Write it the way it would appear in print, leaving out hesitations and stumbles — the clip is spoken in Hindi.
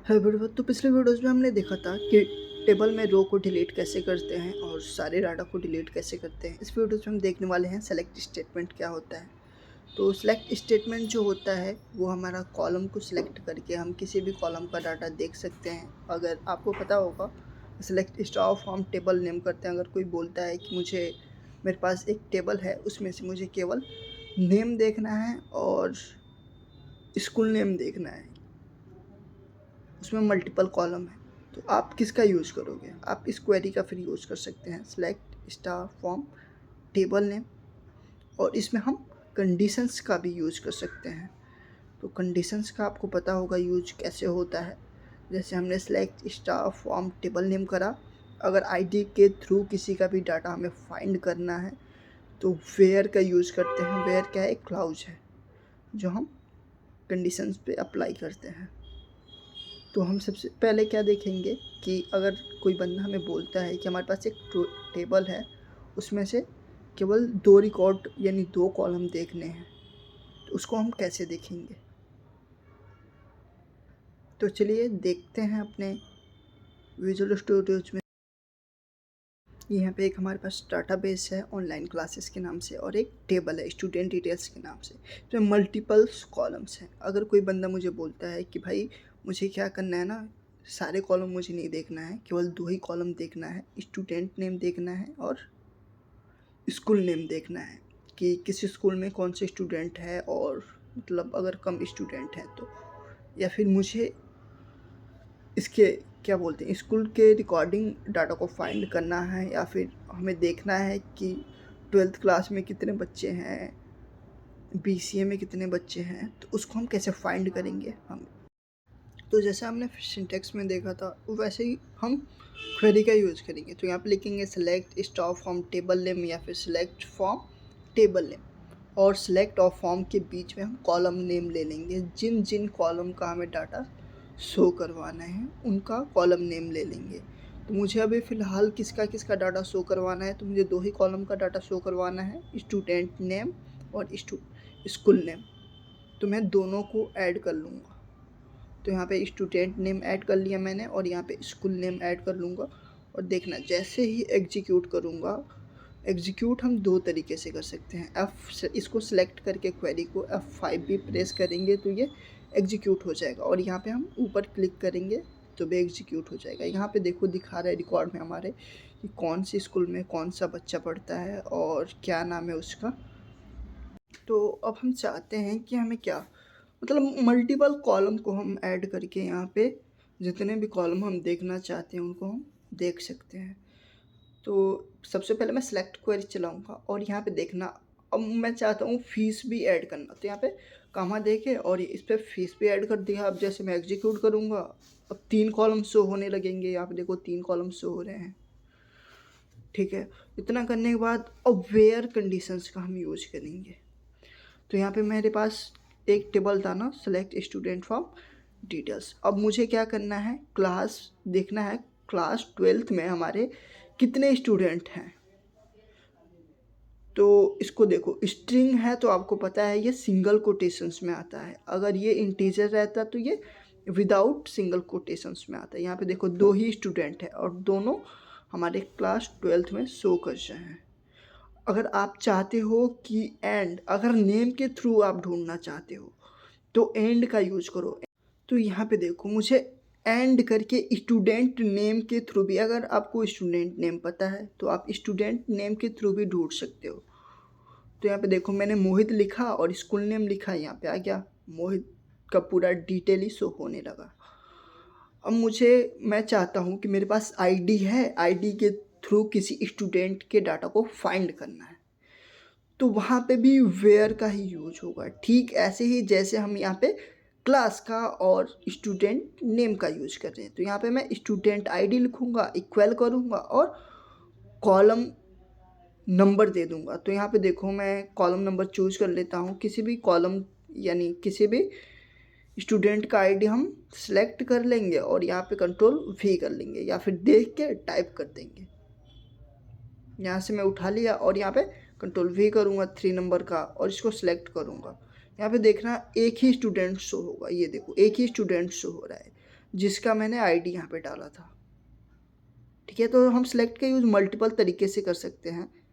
है एवरीवन। तो पिछले वीडियोस में हमने देखा था कि टेबल में रो को डिलीट कैसे करते हैं और सारे डाटा को डिलीट कैसे करते हैं। इस वीडियोस में हम देखने वाले हैं सेलेक्ट स्टेटमेंट क्या होता है। तो सेलेक्ट स्टेटमेंट जो होता है वो हमारा कॉलम को सिलेक्ट करके हम किसी भी कॉलम का डाटा देख सकते हैं। अगर आपको पता होगा select star form table name करते हैं। अगर कोई बोलता है कि मुझे मेरे पास एक टेबल है, उसमें से मुझे केवल नेम देखना है और स्कूल नेम देखना है, उसमें मल्टीपल कॉलम है, तो आप किसका यूज़ करोगे? आप इस क्वेरी का फिर यूज़ कर सकते हैं select star form table name. और इसमें हम कंडीशंस का भी यूज़ कर सकते हैं। तो कंडीशंस का आपको पता होगा यूज कैसे होता है। जैसे हमने select star form table name करा, अगर आईडी के थ्रू किसी का भी डाटा हमें फाइंड करना है तो वेयर का यूज़ करते हैं। वेयर क्या है? एक क्लाउज है जो हम कंडीशंस पे अप्लाई करते हैं। तो हम सबसे पहले क्या देखेंगे कि अगर कोई बंदा हमें बोलता है कि हमारे पास एक टेबल है, उसमें से केवल 2 रिकॉर्ड यानी 2 कॉलम देखने हैं, तो उसको हम कैसे देखेंगे? तो चलिए देखते हैं अपने विजुअल स्टूडियोज में। यहाँ पे एक हमारे पास डाटाबेस है ऑनलाइन क्लासेस के नाम से, और एक टेबल है स्टूडेंट डिटेल्स के नाम से। तो मल्टीपल्स कॉलम्स हैं। अगर कोई बंदा मुझे बोलता है कि भाई मुझे क्या करना है ना, सारे कॉलम मुझे नहीं देखना है, केवल 2 ही कॉलम देखना है, स्टूडेंट नेम देखना है और स्कूल नेम देखना है कि किस स्कूल में कौन से स्टूडेंट है, और मतलब अगर कम स्टूडेंट हैं तो, या फिर मुझे इसके क्या बोलते हैं स्कूल के रिकॉर्डिंग डाटा को फाइंड करना है, या फिर हमें देखना है कि 12th क्लास में कितने बच्चे हैं, बीसीए में कितने बच्चे हैं, तो उसको हम कैसे फाइंड करेंगे हम। तो जैसे हमने सिंटेक्स में देखा था वैसे ही हम क्वेरी का यूज़ करेंगे। तो यहाँ पे लिखेंगे select star from table name या फिर सेलेक्ट फ्रॉम टेबल नेम, और सेलेक्ट और फॉर्म के बीच में हम कॉलम नेम ले लेंगे। जिन जिन कॉलम का हमें डाटा शो करवाना है उनका कॉलम नेम ले लेंगे। तो मुझे अभी फ़िलहाल किसका किसका डाटा शो करवाना है, तो मुझे 2 ही कॉलम का डाटा शो करवाना है, स्टूडेंट नेम और स्कूल नेम। तो मैं दोनों को ऐड कर लूँगा। तो यहाँ पे स्टूडेंट नेम ऐड कर लिया मैंने, और यहाँ पे स्कूल नेम ऐड कर लूँगा। और देखना जैसे ही एग्जीक्यूट करूँगा, एग्जीक्यूट हम 2 तरीके से कर सकते हैं। इसको सिलेक्ट करके क्वेरी को F5 भी प्रेस करेंगे तो ये एग्जीक्यूट हो जाएगा, और यहाँ पे हम ऊपर क्लिक करेंगे तो भी एग्जीक्यूट हो जाएगा। यहाँ पे देखो दिखा रहा है रिकॉर्ड में हमारे कि कौन सी स्कूल में कौन सा बच्चा पढ़ता है और क्या नाम है उसका। तो अब हम चाहते हैं कि हमें क्या, मतलब मल्टीपल कॉलम को हम ऐड करके यहाँ पे जितने भी कॉलम हम देखना चाहते हैं उनको हम देख सकते हैं। तो सबसे पहले मैं सेलेक्ट क्वेरी चलाऊँगा, और यहाँ पे देखना अब मैं चाहता हूँ फ़ीस भी ऐड करना। तो यहाँ पे कॉमा देके और इस पर फ़ीस भी ऐड कर दिया। अब जैसे मैं एग्जीक्यूट करूँगा, अब 3 कॉलम शो होने लगेंगे। यहाँ पे देखो 3 कॉलम शो हो रहे हैं, ठीक है। इतना करने के बाद अब वेयर कंडीशंस का हम यूज करेंगे। तो यहाँ पे मेरे पास एक टेबल था ना, सेलेक्ट स्टूडेंट फ्रॉम डिटेल्स। अब मुझे क्या करना है, क्लास देखना है, क्लास 12th में हमारे कितने स्टूडेंट हैं। तो इसको देखो स्ट्रिंग है तो आपको पता है ये सिंगल कोटेशंस में आता है। अगर ये इंटीजर रहता तो ये विदाउट सिंगल कोटेशंस में आता है। यहाँ पे देखो 2 ही स्टूडेंट है और दोनों हमारे क्लास 12th में शो कर रहे हैं। अगर आप चाहते हो कि एंड, अगर नेम के थ्रू आप ढूंढना चाहते हो तो एंड का यूज करो। तो यहाँ पे देखो मुझे एंड करके स्टूडेंट नेम के थ्रू भी, अगर आपको स्टूडेंट नेम पता है तो आप स्टूडेंट नेम के थ्रू भी ढूंढ सकते हो। तो यहाँ पे देखो मैंने मोहित लिखा और स्कूल नेम लिखा, यहाँ पे आ गया मोहित का पूरा डिटेल ही शो होने लगा। अब मैं चाहता हूँ कि मेरे पास आईडी है, आईडी के थ्रू किसी स्टूडेंट के डाटा को फाइंड करना है, तो वहाँ पे भी वेयर का ही यूज होगा। ठीक ऐसे ही जैसे हम यहाँ पे क्लास का और स्टूडेंट नेम का यूज कर रहे हैं। तो यहाँ पे मैं स्टूडेंट आईडी लिखूँगा, इक्वल करूँगा और कॉलम नंबर दे दूँगा। तो यहाँ पे देखो मैं कॉलम नंबर चूज कर लेता हूँ, किसी भी कॉलम यानी किसी भी स्टूडेंट का आईडी हम सेलेक्ट कर लेंगे और यहाँ पे कंट्रोल V कर लेंगे, या फिर देख के टाइप कर देंगे। यहाँ से मैं उठा लिया और यहाँ पे कंट्रोल V करूँगा 3 नंबर का और इसको सिलेक्ट करूँगा। यहाँ पे देखना एक ही स्टूडेंट शो होगा, ये देखो एक ही स्टूडेंट शो हो रहा है। जिसका मैंने आईडी यहाँ पे डाला था। ठीक है, तो हम सिलेक्ट का यूज़ मल्टीपल तरीके से कर सकते हैं।